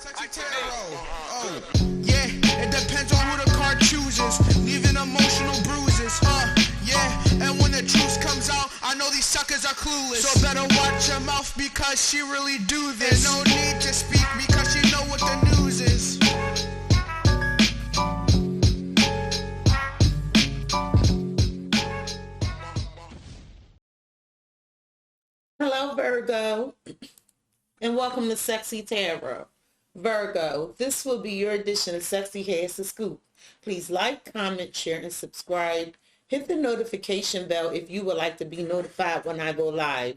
CexxiTarot. Oh, yeah, it depends on who the card chooses, leaving emotional bruises. Yeah, and when the truth comes out, I know these suckers are clueless. So better watch your mouth because she really do this. And no need to speak because she know what the news is. Hello, Virgo, and welcome to CexxiTarot. Virgo, this will be your edition of Cexxi Has the Scoop. Please like, comment, share, and subscribe. Hit the notification bell if you would like to be notified when I go live.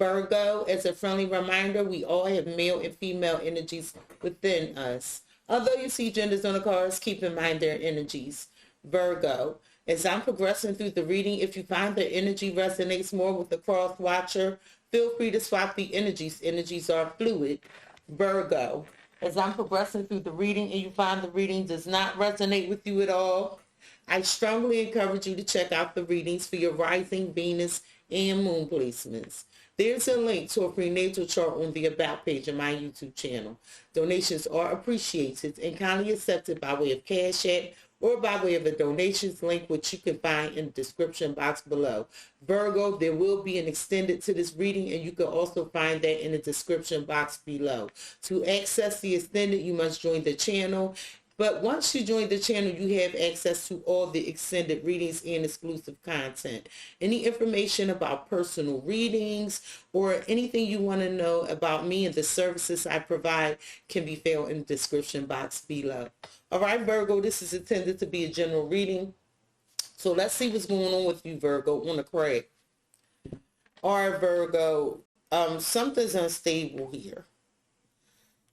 Virgo, as a friendly reminder, we all have male and female energies within us. Although you see genders on the cards, keep in mind their energies. Virgo, as I'm progressing through the reading, if you find the energy resonates more with the cross watcher, feel free to swap the energies. Energies are fluid. Virgo, as I'm progressing through the reading and you find the reading does not resonate with you at all, I strongly encourage you to check out the readings for your rising Venus and moon placements. There's a link to a prenatal chart on the About page of my YouTube channel. Donations are appreciated and kindly accepted by way of CashApp or by way of a donations link, which you can find in the description box below. Virgo, there will be an extended to this reading, and you can also find that in the description box below. To access the extended, you must join the channel. But once you join the channel, you have access to all the extended readings and exclusive content. Any information about personal readings or anything you want to know about me and the services I provide can be found in the description box below. All right, Virgo, this is intended to be a general reading. So let's see what's going on with you, Virgo, on the crack. All right, Virgo, something's unstable here.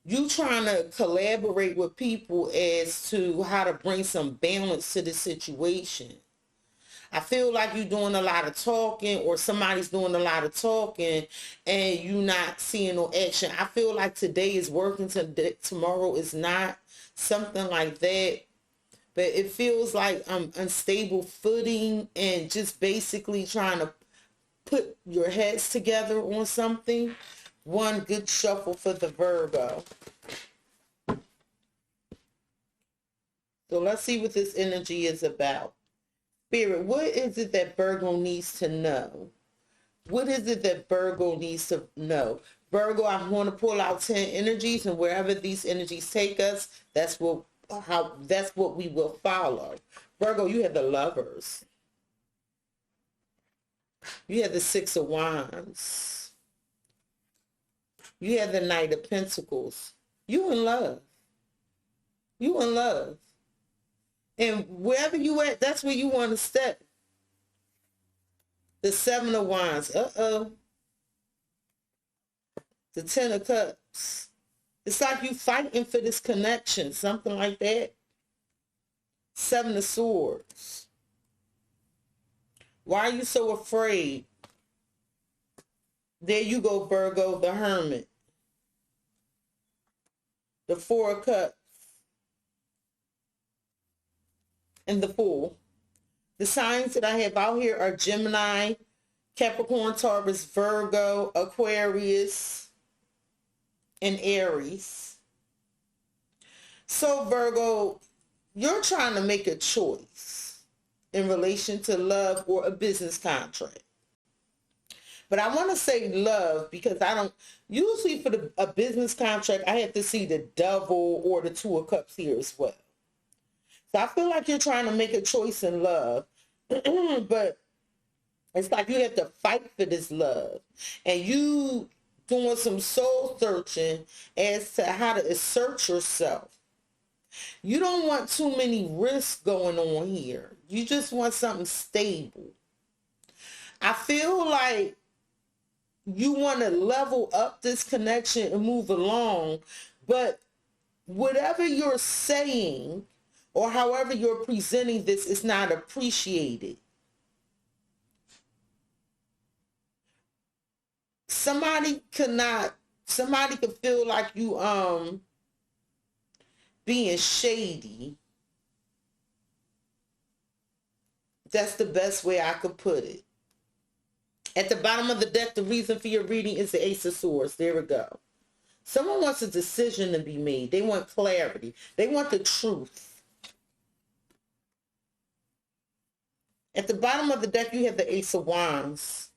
You trying to collaborate with people as to how to bring some balance to the situation. I feel like you're doing a lot of talking, or somebody's doing a lot of talking and you're not seeing no action. I feel like today is working, tomorrow is not, something like that. But it feels like unstable footing and just basically trying to put your heads together on something. One good shuffle for the Virgo. So let's see what this energy is about. Spirit, what is it that Virgo needs to know? What is it that Virgo needs to know? Virgo, I'm going to pull out 10 energies, and wherever these energies take us, that's what we will follow. Virgo, you have the Lovers. You have the Six of Wands. You have the Knight of Pentacles. You in love. You in love. And wherever you at, that's where you want to step. The Seven of Wands. Uh-oh. The Ten of Cups. It's like you fighting for this connection. Something like that. Seven of Swords. Why are you so afraid? There you go, Virgo, the Hermit. The Four of Cups. And the Fool. The signs that I have out here are Gemini, Capricorn, Taurus, Virgo, Aquarius, and Aries. So, Virgo, you're trying to make a choice in relation to love or a business contract. But I want to say love because I don't, usually for a business contract, I have to see the Devil or the Two of Cups here as well. So I feel like you're trying to make a choice in love, but it's like you have to fight for this love. And you doing some soul searching as to how to assert yourself. You don't want too many risks going on here. You just want something stable. I feel like you want to level up this connection and move along, but whatever you're saying or however you're presenting this is not appreciated. Somebody could feel like you being shady. That's the best way I could put it. At the bottom of the deck, the reason for your reading is the Ace of Swords. There we go. Someone wants a decision to be made. They want clarity. They want the truth. At the bottom of the deck, you have the Ace of Wands.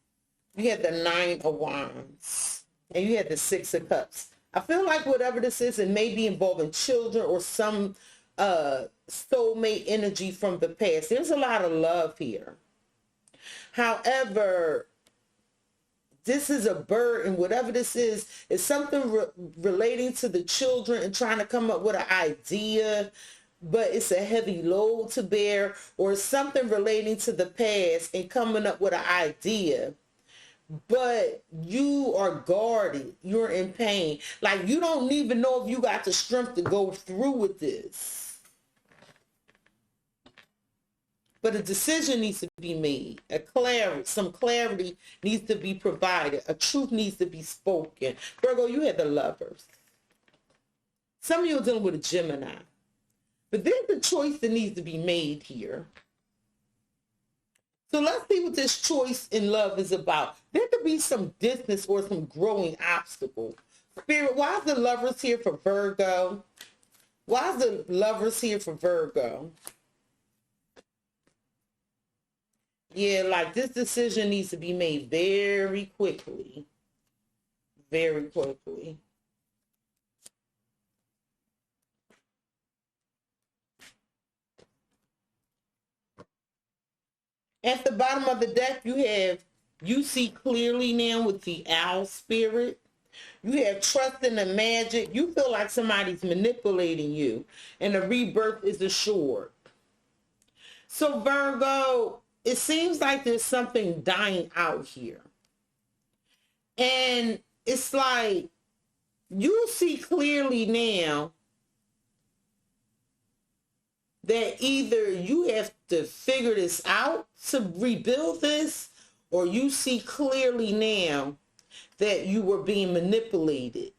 You have the Nine of Wands. And you have the Six of Cups. I feel like whatever this is, it may be involving children or some soulmate energy from the past. There's a lot of love here. However, this is a burden. Whatever this is something relating to the children and trying to come up with an idea, but it's a heavy load to bear, or something relating to the past and coming up with an idea, but you are guarded. You're in pain. Like you don't even know if you got the strength to go through with this. But a decision needs to be made. Some clarity needs to be provided. A truth needs to be spoken. Virgo, you had the Lovers. Some of you are dealing with a Gemini. But there's a choice that needs to be made here. So let's see what this choice in love is about. There could be some distance or some growing obstacle. Spirit, why is the Lovers here for Virgo? Why is the Lovers here for Virgo? Yeah, like this decision needs to be made very quickly. Very quickly. At the bottom of the deck, you see clearly now with the Owl Spirit. You have trust in the magic. You feel like somebody's manipulating you, and the rebirth is assured. So Virgo, it seems like there's something dying out here. And it's like you see clearly now that either you have to figure this out to rebuild this, or you see clearly now that you were being manipulated.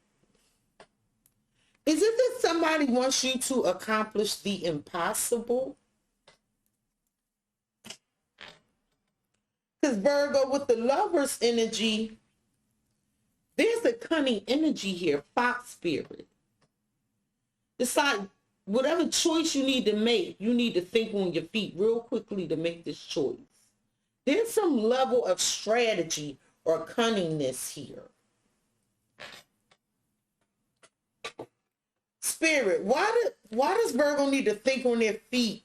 Is it that somebody wants you to accomplish the impossible? Because Virgo, with the Lovers energy, there's a cunning energy here, Fox Spirit. It's like whatever choice you need to make, you need to think on your feet real quickly to make this choice. There's some level of strategy or cunningness here. Spirit, why does Virgo need to think on their feet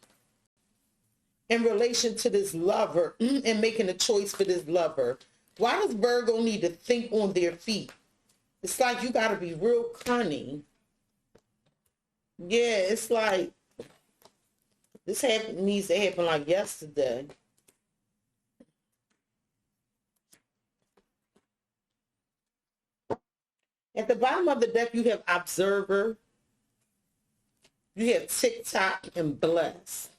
in relation to this lover and making a choice for this lover? Why does Virgo need to think on their feet? It's like you got to be real cunning. Yeah, it's like this needs to happen like yesterday. At the bottom of the deck, you have Observer. You have TikTok and Blessed.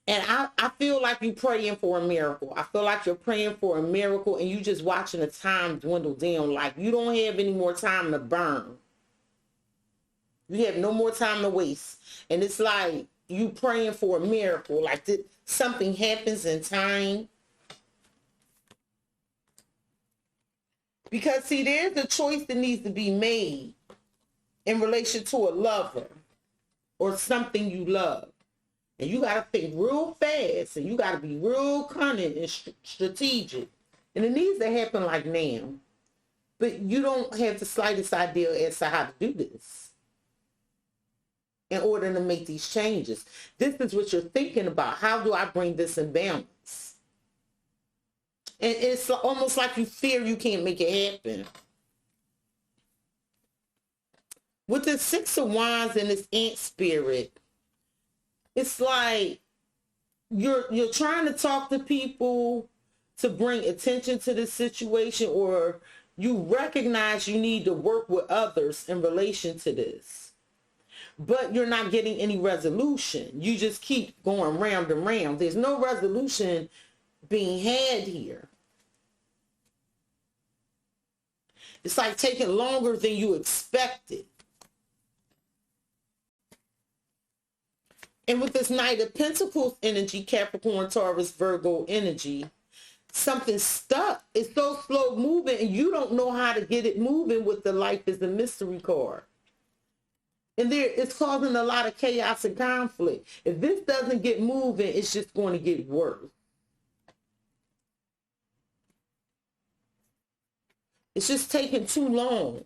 And I feel like you're praying for a miracle. I feel like you're praying for a miracle and you just watching the time dwindle down. Like you don't have any more time to burn. You have no more time to waste. And it's like you praying for a miracle. Like something happens in time. Because see, there's a choice that needs to be made in relation to a lover or something you love. And you got to think real fast, and you got to be real cunning and strategic. And it needs to happen like now. But you don't have the slightest idea as to how to do this in order to make these changes. This is what you're thinking about. How do I bring this in balance? And it's almost like you fear you can't make it happen. With the Six of Wands and this Ant Spirit, it's like you're trying to talk to people to bring attention to this situation, or you recognize you need to work with others in relation to this. But you're not getting any resolution. You just keep going round and round. There's no resolution being had here. It's like taking longer than you expected. And with this Knight of Pentacles energy, Capricorn, Taurus, Virgo energy, something stuck. It's so slow moving and you don't know how to get it moving with the life is a mystery card. And it's causing a lot of chaos and conflict. If this doesn't get moving, it's just going to get worse. It's just taking too long.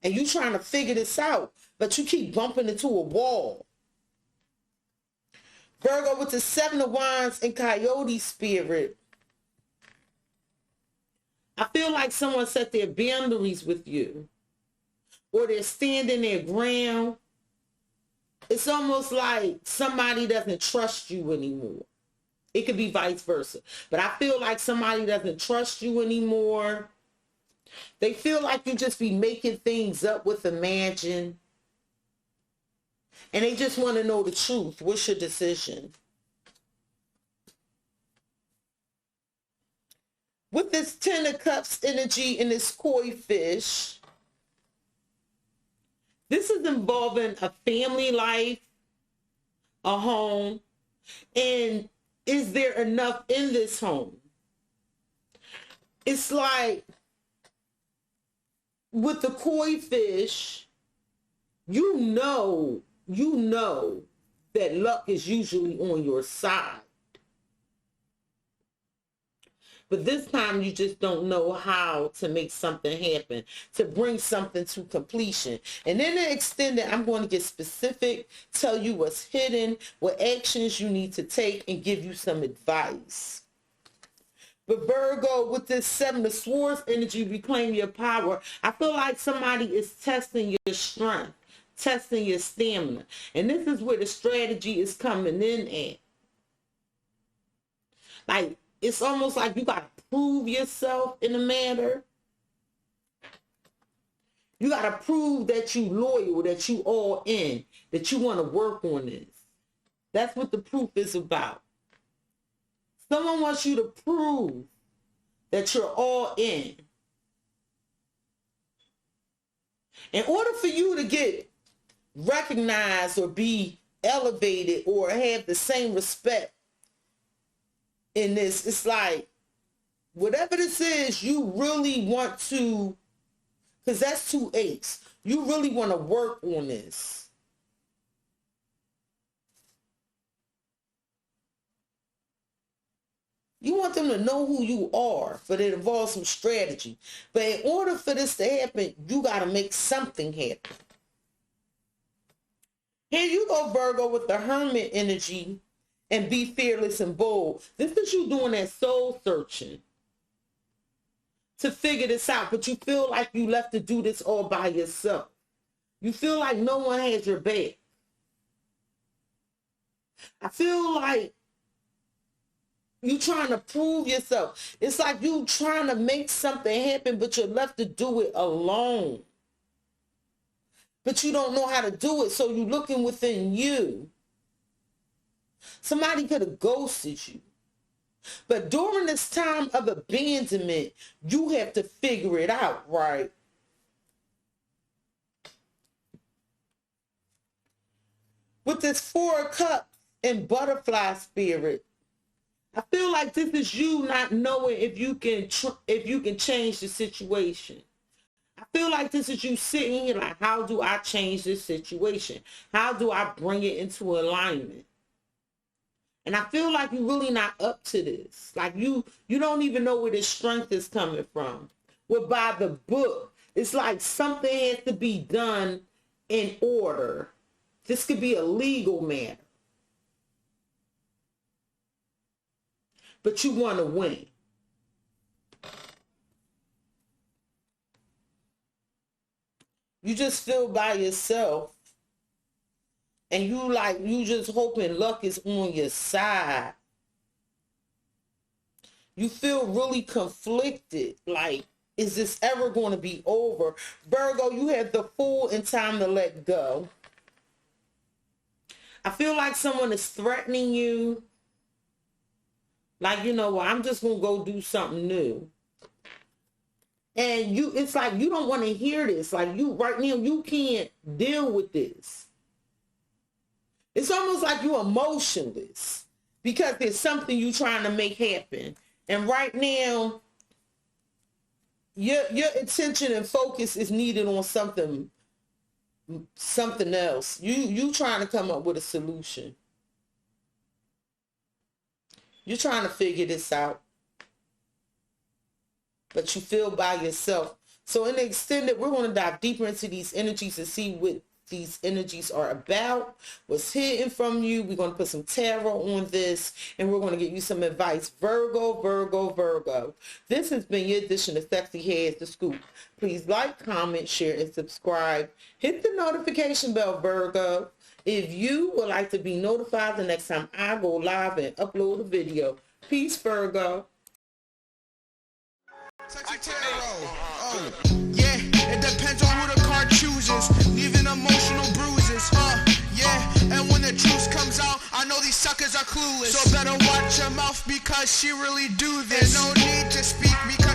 And you trying to figure this out, but you keep bumping into a wall. Virgo with the 7 of Wands and Coyote spirit. I feel like someone set their boundaries with you. Or they're standing their ground. It's almost like somebody doesn't trust you anymore. It could be vice versa. But I feel like somebody doesn't trust you anymore. They feel like you just be making things up with imagine. And they just want to know the truth. What's your decision? With this 10 of Cups energy and this koi fish, this is involving a family life, a home, and is there enough in this home? It's like with the koi fish, you know that luck is usually on your side. But this time you just don't know how to make something happen, to bring something to completion. And in the extended, I'm going to get specific, tell you what's hidden, what actions you need to take, and give you some advice. But Virgo, with this 7 of Swords energy, reclaim your power. I feel like somebody is testing your strength, testing your stamina. And this is where the strategy is coming in at. Like, it's almost like you got to prove yourself in a matter. You got to prove that you loyal, that you all in, that you want to work on this. That's what the proof is about. Someone wants you to prove that you're all in. In order for you to get recognized or be elevated or have the same respect in this, it's like, whatever this is, you really want to, because that's 2 8s. You really want to work on this. You want them to know who you are, but it involves some strategy. But in order for this to happen, you got to make something happen. Here you go, Virgo, with the Hermit energy and be fearless and bold. This is you doing that soul searching to figure this out, but you feel like you left to do this all by yourself. You feel like no one has your back. I feel like you trying to prove yourself. It's like you trying to make something happen, but you're left to do it alone. But you don't know how to do it, so you're looking within you. Somebody could have ghosted you. But during this time of abandonment, you have to figure it out, right? With this 4 of Cups and butterfly spirit, I feel like this is you not knowing if you can change the situation. I feel like this is you sitting here like, how do I change this situation? How do I bring it into alignment? And I feel like you're really not up to this. Like you don't even know where this strength is coming from. Well, by the book, it's like something has to be done in order. This could be a legal matter. But you want to win. You just feel by yourself. And you just hoping luck is on your side. You feel really conflicted. Like, is this ever going to be over? Virgo, you have the Fool and time to let go. I feel like someone is threatening you. Like, you know what, I'm just going to go do something new. And it's like you don't want to hear this. Like right now, you can't deal with this. It's almost like you're emotionless because there's something you're trying to make happen. And right now, your attention and focus is needed on something else. You trying to come up with a solution. You're trying to figure this out. But you feel by yourself. So in the extended, we're going to dive deeper into these energies and see what these energies are about, what's hidden from you. We're going to put some tarot on this, and we're going to give you some advice. Virgo, Virgo, Virgo. This has been your edition of Cexxi Has the Scoop. Please like, comment, share, and subscribe. Hit the notification bell, Virgo, if you would like to be notified the next time I go live and upload a video. Peace, Virgo. CexxiTarot. Yeah, it depends on who the card chooses, leaving emotional bruises. Yeah, and when the truth comes out, I know these suckers are clueless. So better watch your mouth because she really do this. There's no need to speak because